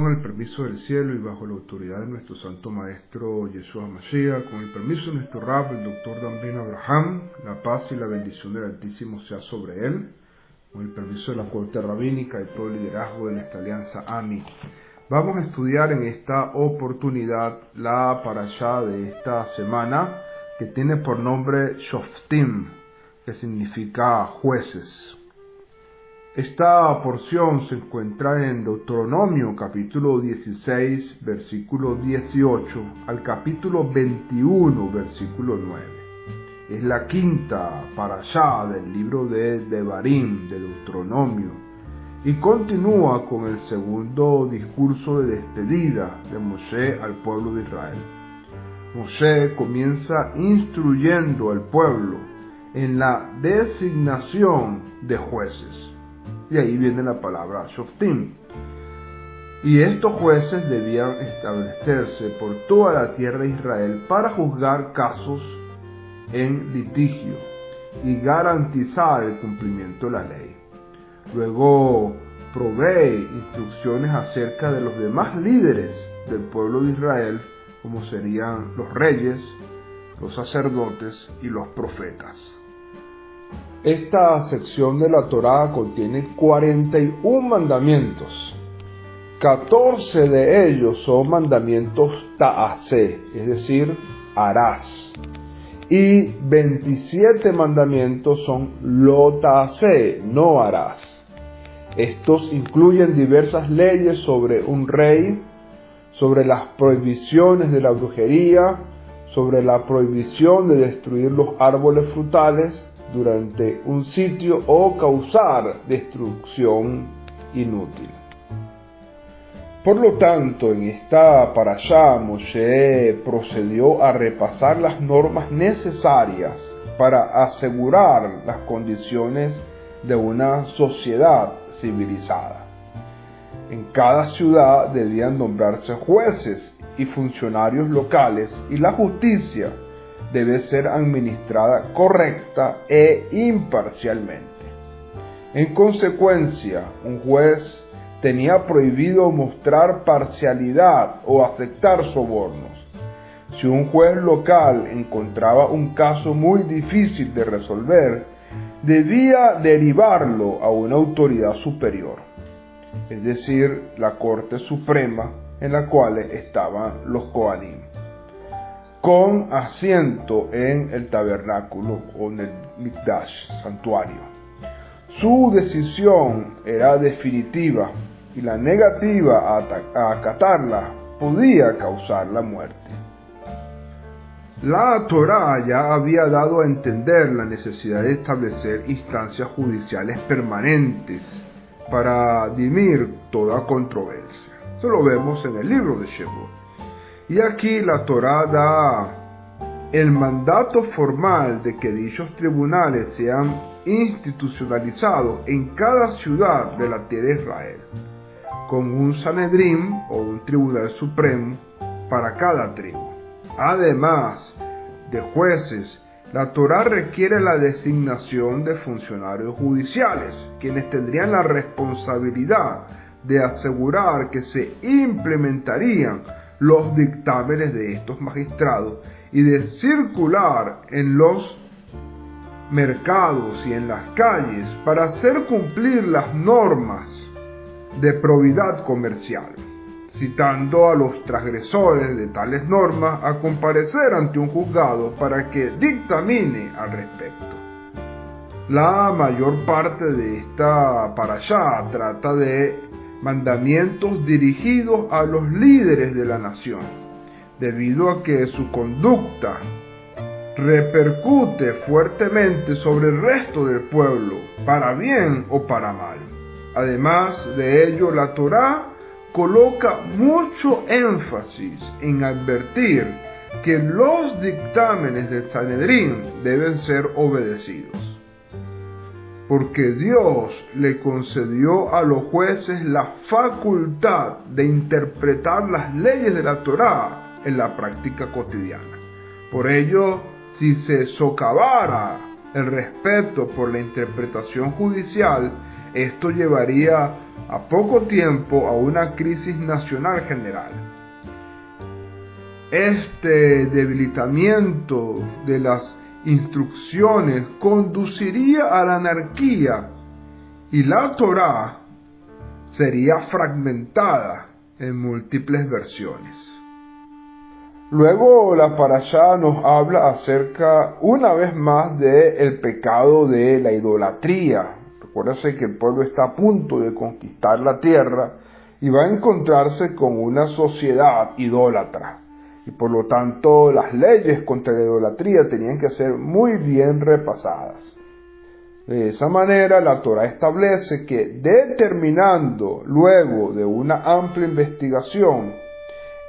con el permiso del cielo y bajo la autoridad de nuestro Santo Maestro Yeshua Mashiach, con el permiso de nuestro Rab, el Dr. Dan Ben Abraham, la paz y la bendición del Altísimo sea sobre él, con el permiso de la corte rabínica y todo el liderazgo de nuestra alianza AMI. Vamos a estudiar en esta oportunidad la parashá de esta semana, que tiene por nombre Shoftim, que significa jueces. Esta porción se encuentra en Deuteronomio capítulo 16, versículo 18, al capítulo 21, versículo 9. Es la quinta parashá del libro de Devarim, de Deuteronomio, y continúa con el segundo discurso de despedida de Moshe al pueblo de Israel. Moshe comienza instruyendo al pueblo en la designación de jueces. Y ahí viene la palabra Shoftim. Y estos jueces debían establecerse por toda la tierra de Israel para juzgar casos en litigio y garantizar el cumplimiento de la ley. Luego provee instrucciones acerca de los demás líderes del pueblo de Israel, como serían los reyes, los sacerdotes y los profetas. Esta sección de la Torá contiene 41 mandamientos. 14 de ellos son mandamientos ta'aseh, es decir, harás. Y 27 mandamientos son lo ta'aseh, no harás. Estos incluyen diversas leyes sobre un rey, sobre las prohibiciones de la brujería, sobre la prohibición de destruir los árboles frutales durante un sitio o causar destrucción inútil. Por lo tanto, en esta parashá Moshe procedió a repasar las normas necesarias para asegurar las condiciones de una sociedad civilizada. En cada ciudad debían nombrarse jueces y funcionarios locales, y la justicia debe ser administrada correcta e imparcialmente. En consecuencia, un juez tenía prohibido mostrar parcialidad o aceptar sobornos. Si un juez local encontraba un caso muy difícil de resolver, debía derivarlo a una autoridad superior, es decir, la Corte Suprema, en la cual estaban los Kohanim, con asiento en el tabernáculo o en el Mikdash, santuario. Su decisión era definitiva y la negativa a acatarla podía causar la muerte. La Torá ya había dado a entender la necesidad de establecer instancias judiciales permanentes para dirimir toda controversia. Eso lo vemos en el libro de Shemot. Y aquí la Torá da el mandato formal de que dichos tribunales sean institucionalizados en cada ciudad de la tierra de Israel, con un Sanedrín o un tribunal supremo para cada tribu. Además de jueces, la Torá requiere la designación de funcionarios judiciales, quienes tendrían la responsabilidad de asegurar que se implementarían los dictámenes de estos magistrados y de circular en los mercados y en las calles para hacer cumplir las normas de probidad comercial, citando a los transgresores de tales normas a comparecer ante un juzgado para que dictamine al respecto. La mayor parte de esta parashá trata de mandamientos dirigidos a los líderes de la nación, debido a que su conducta repercute fuertemente sobre el resto del pueblo, para bien o para mal. Además de ello, la Torá coloca mucho énfasis en advertir que los dictámenes del Sanedrín deben ser obedecidos, porque Dios le concedió a los jueces la facultad de interpretar las leyes de la Torá en la práctica cotidiana. Por ello, si se socavara el respeto por la interpretación judicial, esto llevaría a poco tiempo a una crisis nacional general. Este debilitamiento de las instrucciones conduciría a la anarquía y la Torá sería fragmentada en múltiples versiones. Luego la parashá nos habla acerca una vez más del pecado de la idolatría. Recuérdense que el pueblo está a punto de conquistar la tierra y va a encontrarse con una sociedad idólatra. Y por lo tanto las leyes contra la idolatría tenían que ser muy bien repasadas. De esa manera la Torá establece que determinando luego de una amplia investigación,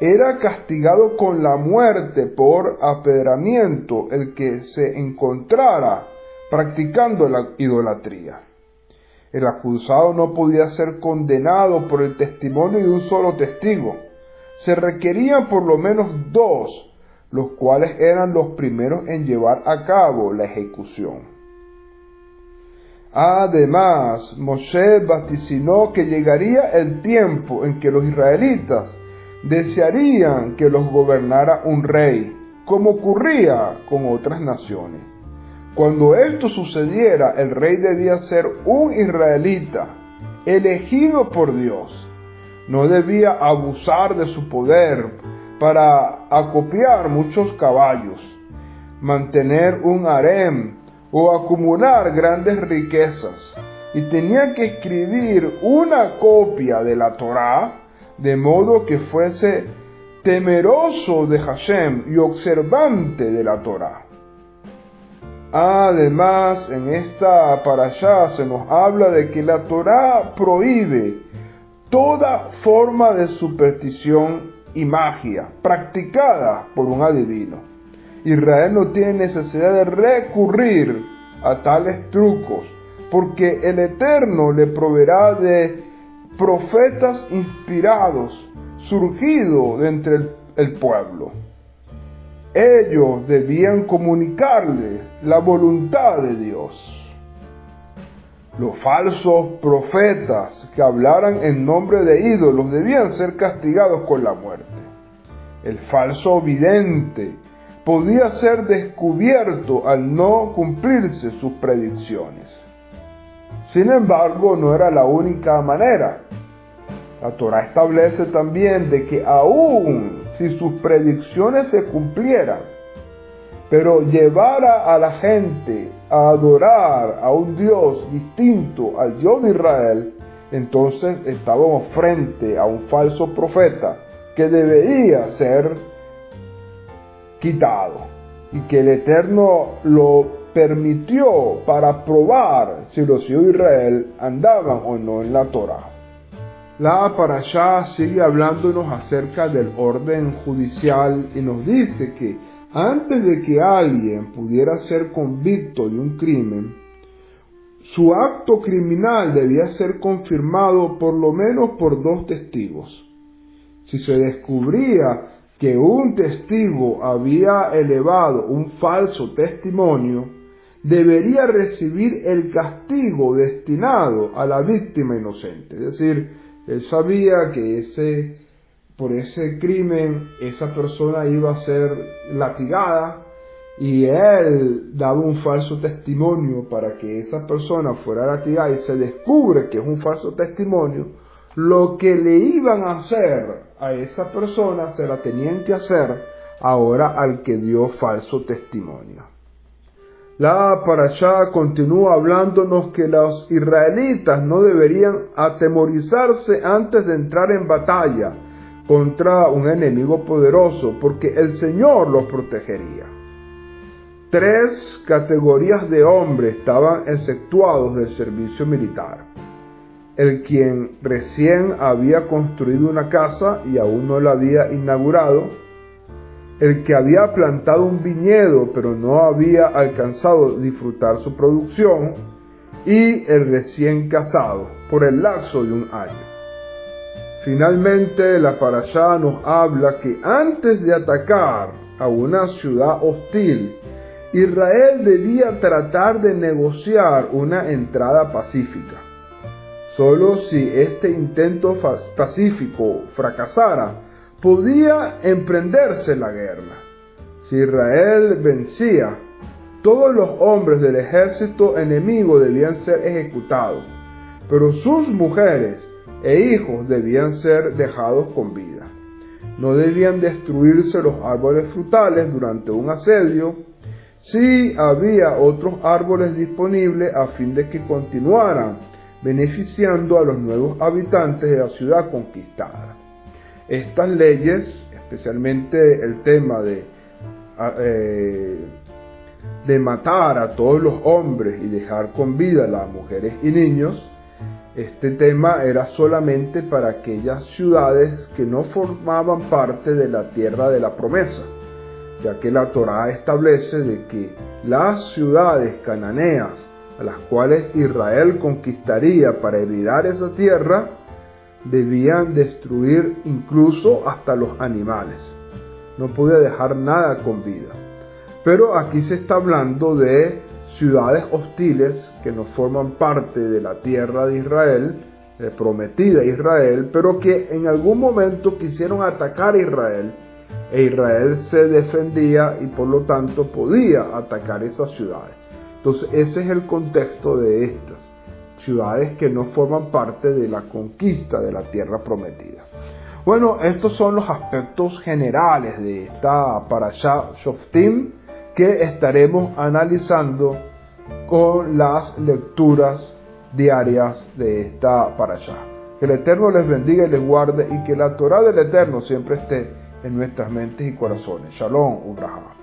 era castigado con la muerte por apedramiento el que se encontrara practicando la idolatría. El acusado no podía ser condenado por el testimonio de un solo testigo. Se requerían por lo menos 2, los cuales eran los primeros en llevar a cabo la ejecución. Además, Moshe vaticinó que llegaría el tiempo en que los israelitas desearían que los gobernara un rey, como ocurría con otras naciones. Cuando esto sucediera, el rey debía ser un israelita, elegido por Dios. No debía abusar de su poder para acopiar muchos caballos, mantener un harem o acumular grandes riquezas, y tenía que escribir una copia de la Torá, de modo que fuese temeroso de Hashem y observante de la Torá. Además, en esta parashá se nos habla de que la Torá prohíbe toda forma de superstición y magia practicada por un adivino. Israel no tiene necesidad de recurrir a tales trucos, porque el Eterno le proveerá de profetas inspirados, surgidos de entre el pueblo. Ellos debían comunicarles la voluntad de Dios. Los falsos profetas que hablaran en nombre de ídolos debían ser castigados con la muerte. El falso vidente podía ser descubierto al no cumplirse sus predicciones. Sin embargo, no era la única manera. La Torá establece también de que aun si sus predicciones se cumplieran, pero llevara a la gente a adorar a un Dios distinto al Dios de Israel, entonces estábamos frente a un falso profeta que debería ser quitado, y que el Eterno lo permitió para probar si los hijos de Israel andaban o no en la Torá. La parashá sigue hablándonos acerca del orden judicial y nos dice que antes de que alguien pudiera ser convicto de un crimen, su acto criminal debía ser confirmado por lo menos por 2 testigos. Si se descubría que un testigo había elevado un falso testimonio, debería recibir el castigo destinado a la víctima inocente. Es decir, él sabía que por ese crimen esa persona iba a ser latigada, y él daba un falso testimonio para que esa persona fuera latigada, y se descubre que es un falso testimonio. Lo que le iban a hacer a esa persona se la tenían que hacer ahora al que dio falso testimonio. La parashá continúa hablándonos que los israelitas no deberían atemorizarse antes de entrar en batalla contra un enemigo poderoso, porque el Señor los protegería. 3 categorías de hombres estaban exceptuados del servicio militar: el quien recién había construido una casa y aún no la había inaugurado, el que había plantado un viñedo pero no había alcanzado a disfrutar su producción, y el recién casado por el lapso de un año. Finalmente, la parashá nos habla que antes de atacar a una ciudad hostil, Israel debía tratar de negociar una entrada pacífica. Solo si este intento pacífico fracasara, podía emprenderse la guerra. Si Israel vencía, todos los hombres del ejército enemigo debían ser ejecutados, pero sus mujeres e hijos debían ser dejados con vida. No debían destruirse los árboles frutales durante un asedio, si había otros árboles disponibles a fin de que continuaran beneficiando a los nuevos habitantes de la ciudad conquistada. Estas leyes, especialmente el tema de matar a todos los hombres y dejar con vida a las mujeres y niños, este tema era solamente para aquellas ciudades que no formaban parte de la tierra de la promesa, ya que la Torá establece de que las ciudades cananeas a las cuales Israel conquistaría para heredar esa tierra, debían destruir incluso hasta los animales. No podía dejar nada con vida. Pero aquí se está hablando de ciudades hostiles que no forman parte de la tierra de Israel, prometida a Israel, pero que en algún momento quisieron atacar a Israel, e Israel se defendía y por lo tanto podía atacar esas ciudades. Entonces ese es el contexto de estas ciudades que no forman parte de la conquista de la tierra prometida. Bueno, estos son los aspectos generales de esta Parashá Shoftim que estaremos analizando con las lecturas diarias de esta Parashá. Que el Eterno les bendiga y les guarde, y que la Torá del Eterno siempre esté en nuestras mentes y corazones. Shalom, Ubrahá.